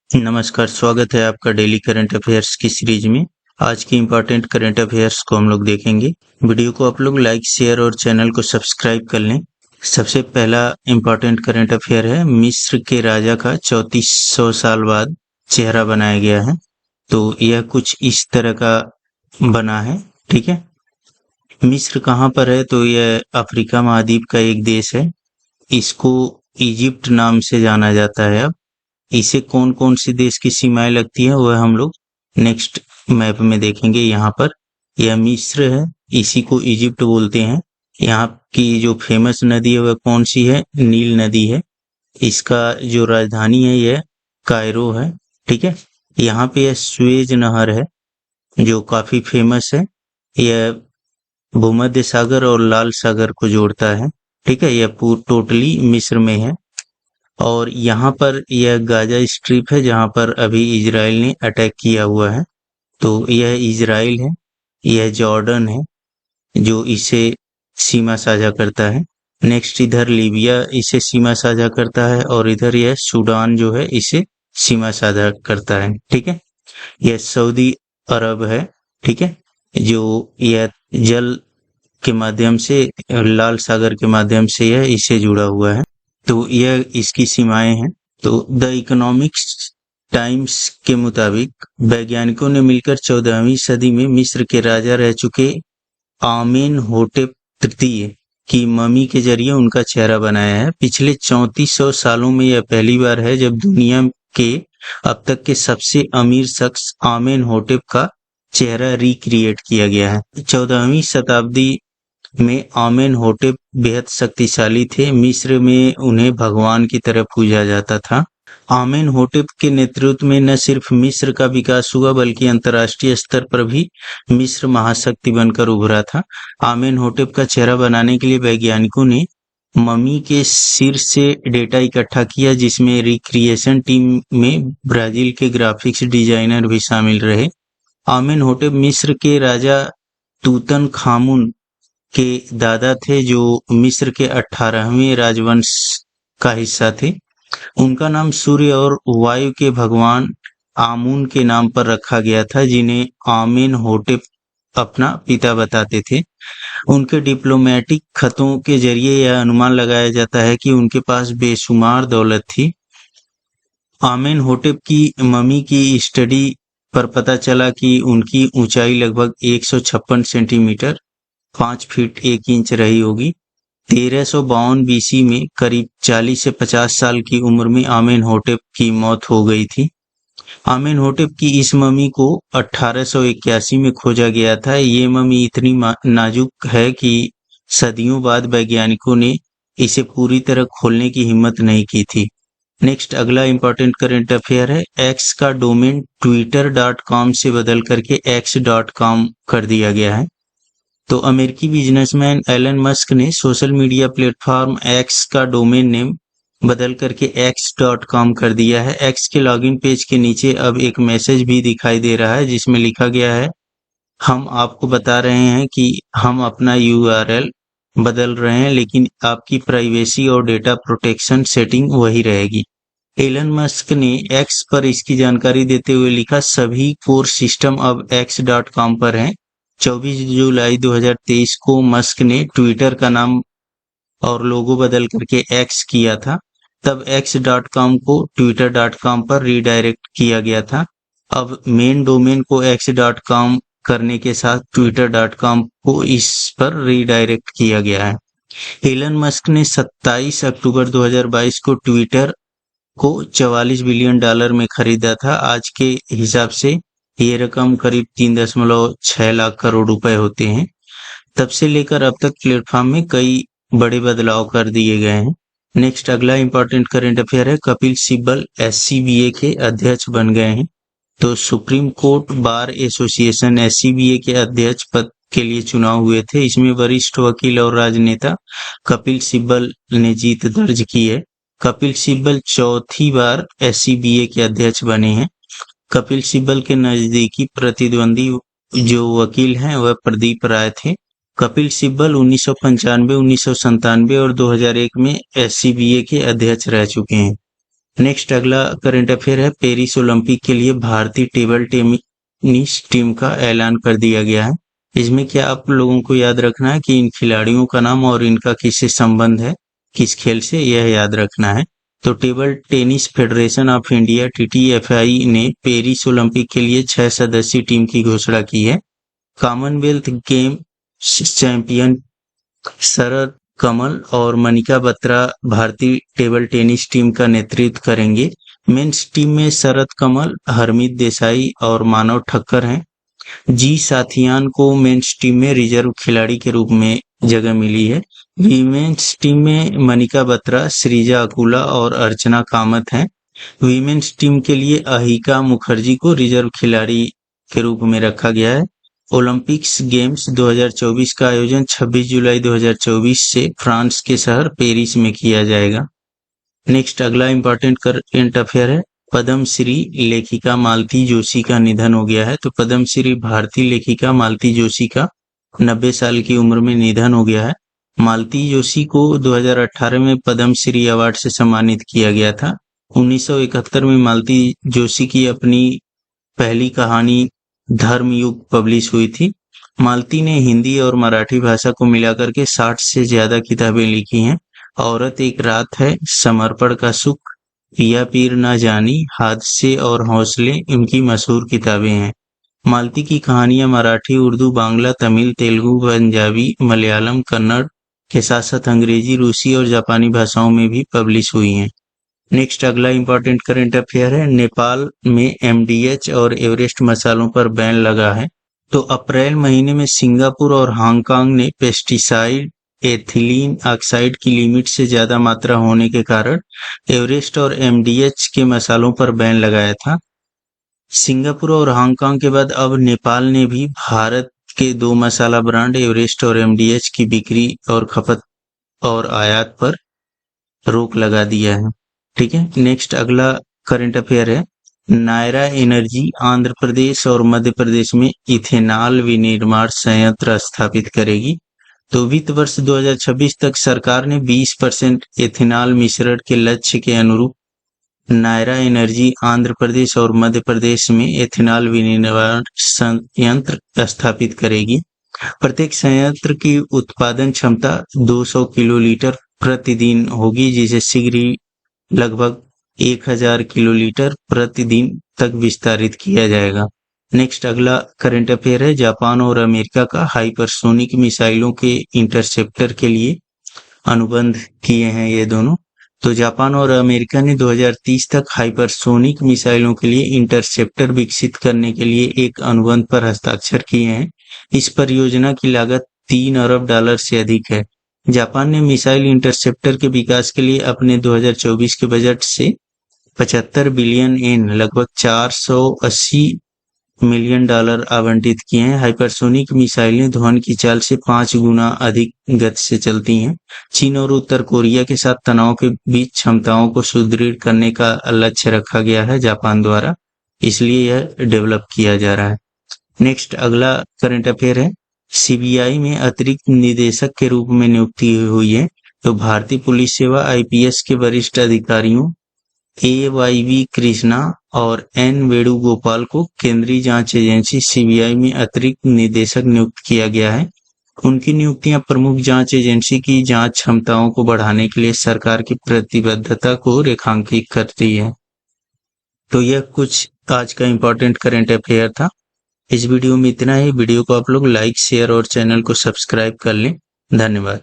नमस्कार, स्वागत है आपका डेली करंट अफेयर्स की सीरीज में। आज की इम्पोर्टेंट करंट अफेयर्स को हम लोग देखेंगे। वीडियो को आप लोग लाइक, शेयर और चैनल को सब्सक्राइब कर लें। सबसे पहला इम्पोर्टेंट करंट अफेयर है, मिस्र के राजा का 3400 साल बाद चेहरा बनाया गया है। तो यह कुछ इस तरह का बना है, ठीक है। मिस्र कहाँ पर है? तो यह अफ्रीका महाद्वीप का एक देश है। इसको इजिप्ट नाम से जाना जाता है। अब इसे कौन कौन से देश की सीमाएं लगती है वह हम लोग नेक्स्ट मैप में देखेंगे। यहाँ पर यह मिस्र है, इसी को इजिप्ट बोलते हैं। यहाँ की जो फेमस नदी है वह कौन सी है? नील नदी है। इसका जो राजधानी है यह कायरो है, ठीक है। यहाँ पे यह स्वेज नहर है जो काफी फेमस है। यह भूमध्य सागर और लाल सागर को जोड़ता है, ठीक है। यह टोटली मिस्र में है। और यहाँ पर यह गाजा स्ट्रिप है जहाँ पर अभी इजराइल ने अटैक किया हुआ है। तो यह इजराइल है, यह जॉर्डन है जो इसे सीमा साझा करता है। नेक्स्ट इधर लीबिया इसे सीमा साझा करता है और इधर यह सूडान जो है इसे सीमा साझा करता है, ठीक है। यह सऊदी अरब है, ठीक है, जो यह जल के माध्यम से, लाल सागर के माध्यम से यह इससे जुड़ा हुआ है। तो यह इसकी सीमाएं हैं। तो द इकोनॉमिक्स टाइम्स के मुताबिक वैज्ञानिकों ने मिलकर 14वीं सदी में मिस्र के राजा रह चुके आमेनहोटेप तृतीय की ममी के जरिए उनका चेहरा बनाया है। पिछले 3400 सालों में यह पहली बार है जब दुनिया के अब तक के सबसे अमीर शख्स आमेनहोटेप का चेहरा रिक्रिएट किया गया है। 14वीं शताब्दी में आमेनहोटेप बेहद शक्तिशाली थे। मिस्र में उन्हें भगवान की तरह पूजा जाता था। आमेनहोटेप के नेतृत्व में न सिर्फ मिस्र का विकास हुआ बल्कि अंतर्राष्ट्रीय स्तर पर भी मिस्र महाशक्ति बनकर उभरा था। आमेनहोटेप का चेहरा बनाने के लिए वैज्ञानिकों ने ममी के सिर से डेटा इकट्ठा किया, जिसमें रिक्रिएशन टीम में ब्राजील के ग्राफिक्स डिजाइनर भी शामिल रहे। आमेनहोटेप मिस्र के राजा तूतनखामुन के दादा थे जो मिस्र के 18वें राजवंश का हिस्सा थे। उनका नाम सूर्य और वायु के भगवान आमून के नाम पर रखा गया था, जिन्हें आमेनहोटेप अपना पिता बताते थे। उनके डिप्लोमेटिक खतों के जरिए यह अनुमान लगाया जाता है कि उनके पास बेशुमार दौलत थी। आमेनहोटेप की ममी की स्टडी पर पता चला कि उनकी ऊंचाई लगभग 156 सेंटीमीटर 5 फीट 1 इंच रही होगी। 1352 बीसी में करीब 40 से 50 साल की उम्र में आमेनहोटेप की मौत हो गई थी। आमेनहोटेप की इस ममी को 1881 में खोजा गया था। ये ममी इतनी नाजुक है कि सदियों बाद वैज्ञानिकों ने इसे पूरी तरह खोलने की हिम्मत नहीं की थी। नेक्स्ट अगला इंपॉर्टेंट करंट अफेयर है, एक्स का डोमेन twitter.com से बदल करके x.com कर दिया गया है। तो अमेरिकी बिजनेसमैन एलन मस्क ने सोशल मीडिया प्लेटफॉर्म एक्स का डोमेन नेम बदल करके x.com कर दिया है। एक्स के लॉगिन पेज के नीचे अब एक मैसेज भी दिखाई दे रहा है जिसमें लिखा गया है, हम आपको बता रहे हैं कि हम अपना URL बदल रहे हैं लेकिन आपकी प्राइवेसी और डेटा प्रोटेक्शन सेटिंग वही रहेगी। एलन मस्क ने एक्स पर इसकी जानकारी देते हुए लिखा, सभी कोर सिस्टम अब x.com पर हैं। 24 जुलाई 2023 को मस्क ने ट्विटर का नाम और लोगो बदल करके एक्स किया था। तब x.com को twitter.com पर रीडायरेक्ट किया गया था। अब मेन डोमेन को x.com करने के साथ twitter.com को इस पर रीडायरेक्ट किया गया है। एलन मस्क ने 27 अक्टूबर 2022 को ट्विटर को $44 बिलियन में खरीदा था। आज के हिसाब से ये रकम करीब 3.6 लाख करोड़ रुपए होते हैं। तब से लेकर अब तक प्लेटफॉर्म में कई बड़े बदलाव कर दिए गए हैं। नेक्स्ट अगला इंपॉर्टेंट करंट अफेयर है, कपिल सिब्बल SCBA के अध्यक्ष बन गए हैं। तो supreme court bar association SCBA के अध्यक्ष पद के लिए चुनाव हुए थे। इसमें वरिष्ठ वकील और राजनेता कपिल सिब्बल ने जीत दर्ज की है। कपिल सिब्बल चौथी बार SCBA के अध्यक्ष बने हैं। कपिल सिब्बल के नजदीकी प्रतिद्वंदी जो वकील हैं वह प्रदीप राय थे। कपिल सिब्बल 1995, 1997 और 2001 में SCBA के अध्यक्ष रह चुके हैं। नेक्स्ट अगला करंट अफेयर है, पेरिस ओलंपिक के लिए भारतीय टेबल टेनिस टीम का ऐलान कर दिया गया है। इसमें क्या आप लोगों को याद रखना है कि इन खिलाड़ियों का नाम और इनका किससे संबंध है, किस खेल से, यह याद रखना है। तो table tennis federation of India TTFI ने पेरिस ओलंपिक के लिए 6 सदस्यीय टीम की घोषणा की है। कॉमनवेल्थ गेम चैंपियन शरद कमल और मनिका बत्रा भारतीय टेबल टेनिस टीम का नेतृत्व करेंगे। मेंस टीम में शरद कमल, हरमीत देसाई और मानव ठक्कर हैं। जी साथियान को मेंस टीम में रिजर्व खिलाड़ी के रूप में जगह मिली है। वीमेंस टीम में मनिका बत्रा, सृजा अकुला और अर्चना कामत हैं। वीमेंस टीम के लिए अहिका मुखर्जी को रिजर्व खिलाड़ी के रूप में रखा गया है। ओलंपिक्स गेम्स 2024 का आयोजन 26 जुलाई 2024 से फ्रांस के शहर पेरिस में किया जाएगा। नेक्स्ट अगला इंपॉर्टेंट करंट अफेयर है, पद्मश्री लेखिका मालती जोशी का निधन हो गया है। तो पद्मश्री भारतीय लेखिका मालती जोशी का 90 साल की उम्र में निधन हो गया है। मालती जोशी को 2018 में पद्मश्री अवार्ड से सम्मानित किया गया था। 1971 में मालती जोशी की अपनी पहली कहानी धर्मयुग पब्लिश हुई थी। मालती ने हिंदी और मराठी भाषा को मिलाकर के 60 से ज्यादा किताबें लिखी हैं। औरत एक रात है, समर्पण का सुख, पिया पीर ना जानी, हादसे और हौसले इनकी मशहूर किताबें हैं। मालती की कहानियां मराठी, उर्दू, बांग्ला, तमिल, तेलुगु, पंजाबी, मलयालम, कन्नड़ के साथ साथ अंग्रेजी, रूसी और जापानी भाषाओं में भी पब्लिश हुई हैं। नेक्स्ट अगला इंपॉर्टेंट करंट अफेयर है, नेपाल में MDH और एवरेस्ट मसालों पर बैन लगा है। तो अप्रैल महीने में सिंगापुर और हांगकांग ने पेस्टिसाइड एथिलीन ऑक्साइड की लिमिट से ज्यादा मात्रा होने के कारण एवरेस्ट और MDH के मसालों पर बैन लगाया था। सिंगापुर और हांगकांग के बाद अब नेपाल ने भी भारत के 2 मसाला ब्रांड एवरेस्ट और MDH की बिक्री और खपत और आयात पर रोक लगा दिया है। ठीक है। नेक्स्ट अगला करंट अफेयर है, नायरा एनर्जी आंध्र प्रदेश और मध्य प्रदेश में इथेनॉल विनिर्माण संयंत्र स्थापित करेगी। तो वित्त वर्ष 2026 तक सरकार ने 20% एथेनॉल मिश्रण के लक्ष्य के अनुरूप नायरा एनर्जी आंध्र प्रदेश और मध्य प्रदेश में एथेनॉल विनिर्माण संयंत्र स्थापित करेगी। प्रत्येक संयंत्र की उत्पादन क्षमता 200 किलोलीटर प्रतिदिन होगी, जिसे शीघ्र ही लगभग 1000 किलोलीटर प्रतिदिन तक विस्तारित किया जाएगा। नेक्स्ट अगला करंट अफेयर है, जापान और अमेरिका का हाइपरसोनिक मिसाइलों के इंटरसेप्टर के लिए अनुबंध किए हैं ये दोनों। तो जापान और अमेरिका ने 2030 तक हाइपरसोनिक मिसाइलों के लिए इंटरसेप्टर विकसित करने के लिए एक अनुबंध पर हस्ताक्षर किए हैं। इस परियोजना की लागत $3 अरब से अधिक है। जापान ने मिसाइल इंटरसेप्टर के विकास के लिए अपने 2024 के बजट से 75 बिलियन येन लगभग $480 मिलियन आवंटित किए हैं। हाइपरसोनिक मिसाइलें ध्वनि की चाल से 5 गुना अधिक गति से चलती हैं। चीन और उत्तर कोरिया के साथ तनाव के बीच क्षमताओं को सुदृढ़ करने का लक्ष्य रखा गया है जापान द्वारा, इसलिए यह डेवलप किया जा रहा है। नेक्स्ट अगला करंट अफेयर है, CBI में अतिरिक्त निदेशक के रूप में नियुक्ति हुई है। तो भारतीय पुलिस सेवा IPS के वरिष्ठ अधिकारियों AYV कृष्णा और N वेणुगोपाल को केंद्रीय जांच एजेंसी CBI में अतिरिक्त निदेशक नियुक्त किया गया है। उनकी नियुक्तियां प्रमुख जांच एजेंसी की जांच क्षमताओं को बढ़ाने के लिए सरकार की प्रतिबद्धता को रेखांकित करती है। तो यह कुछ आज का इंपॉर्टेंट करंट अफेयर था। इस वीडियो में इतना ही। वीडियो को आप लोग लाइक, शेयर और चैनल को सब्सक्राइब कर लें। धन्यवाद।